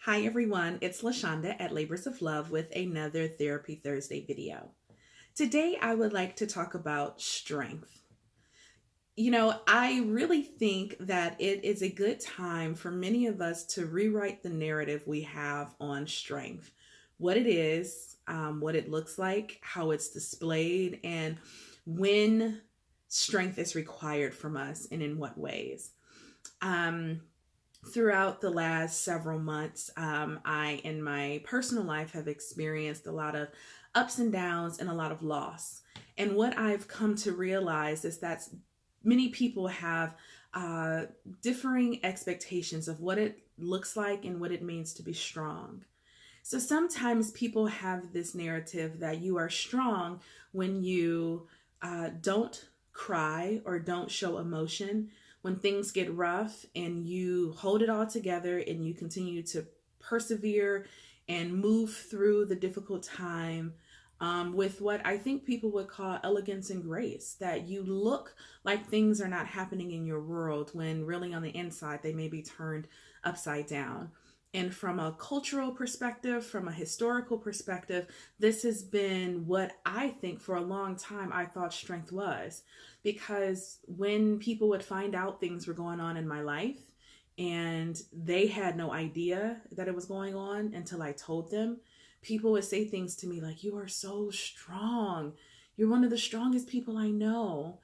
Hi everyone, it's LaShonda at Labors of Love with another Therapy Thursday video. Today I would like to talk about strength. I really think that it is a good time for many of us to rewrite the narrative we have on strength. What it is, what it looks like, how it's displayed, and when strength is required from us and in what ways. Um, Throughout the last several months, I, in my personal life, have experienced a lot of ups and downs and a lot of loss. And what I've come to realize is that many people have uh, differing expectations of what it looks like and what it means to be strong. So sometimes people have this narrative that you are strong when you don't cry or don't show emotion, when things get rough and you hold it all together and you continue to persevere and move through the difficult time with what I think people would call elegance and grace. That you look like things are not happening in your world when really on the inside they may be turned upside down. And from a cultural perspective, from a historical perspective, this has been what I think for a long time I thought strength was. Because when people would find out things were going on in my life and they had no idea that it was going on until I told them, people would say things to me like, "You are so strong. You're one of the strongest people I know."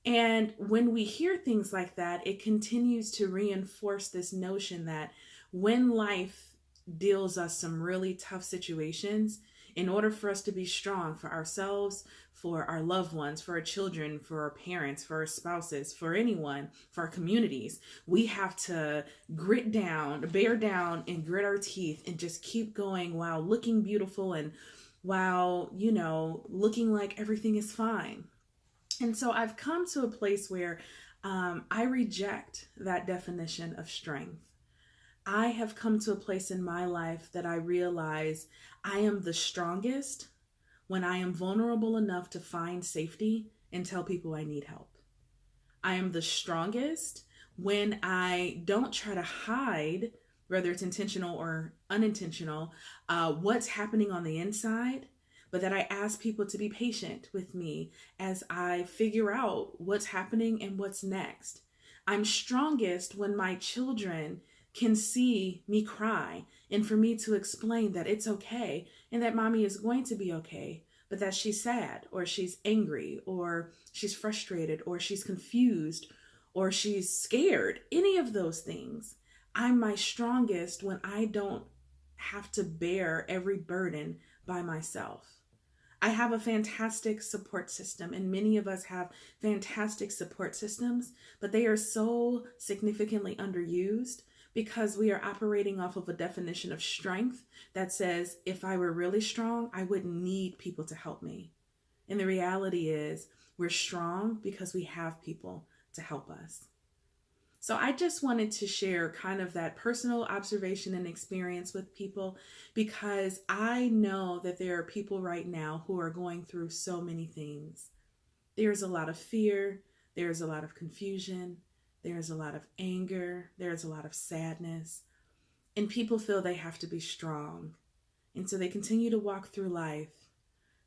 And when we hear things like that, it continues to reinforce this notion that when life deals us some really tough situations, in order for us to be strong for ourselves, for our loved ones, for our children, for our parents, for our spouses, for anyone, for our communities, we have to grit down, bear down, and grit our teeth and just keep going while looking beautiful and while, looking like everything is fine. And so I've come to a place where I reject that definition of strength. I have come to a place in my life that I realize I am the strongest when I am vulnerable enough to find safety and tell people I need help. I am the strongest when I don't try to hide, whether it's intentional or unintentional, what's happening on the inside, but that I ask people to be patient with me as I figure out what's happening and what's next. I'm strongest when my children can see me cry and for me to explain that it's okay and that mommy is going to be okay, but that she's sad or she's angry or she's frustrated or she's confused or she's scared, any of those things. I'm my strongest when I don't have to bear every burden by myself. I have a fantastic support system, and many of us have fantastic support systems, but they are so significantly underused because we are operating off of a definition of strength that says if I were really strong, I wouldn't need people to help me. And the reality is, we're strong because we have people to help us. So I just wanted to share kind of that personal observation and experience with people because I know that there are people right now who are going through so many things. There's a lot of fear, there's a lot of confusion, there's a lot of anger, there's a lot of sadness, and people feel they have to be strong. And so they continue to walk through life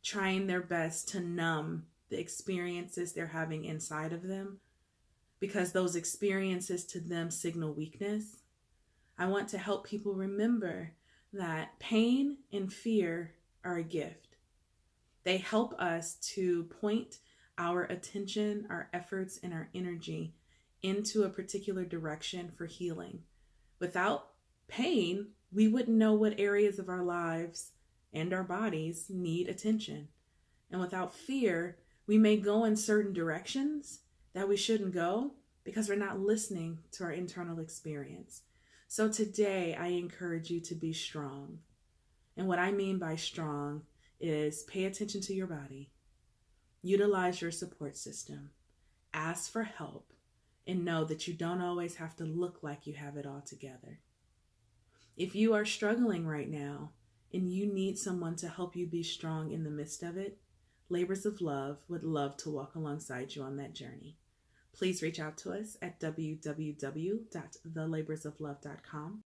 trying their best to numb the experiences they're having inside of them because those experiences to them signal weakness. I want to help people remember that pain and fear are a gift. They help us to point our attention, our efforts, and our energy into a particular direction for healing. Without pain, we wouldn't know what areas of our lives and our bodies need attention. And without fear, we may go in certain directions that we shouldn't go because we're not listening to our internal experience. So today, I encourage you to be strong. And what I mean by strong is pay attention to your body, utilize your support system, ask for help, and know that you don't always have to look like you have it all together. If you are struggling right now and you need someone to help you be strong in the midst of it, Labors of Love would love to walk alongside you on that journey. Please reach out to us at www.thelaborsoflove.com.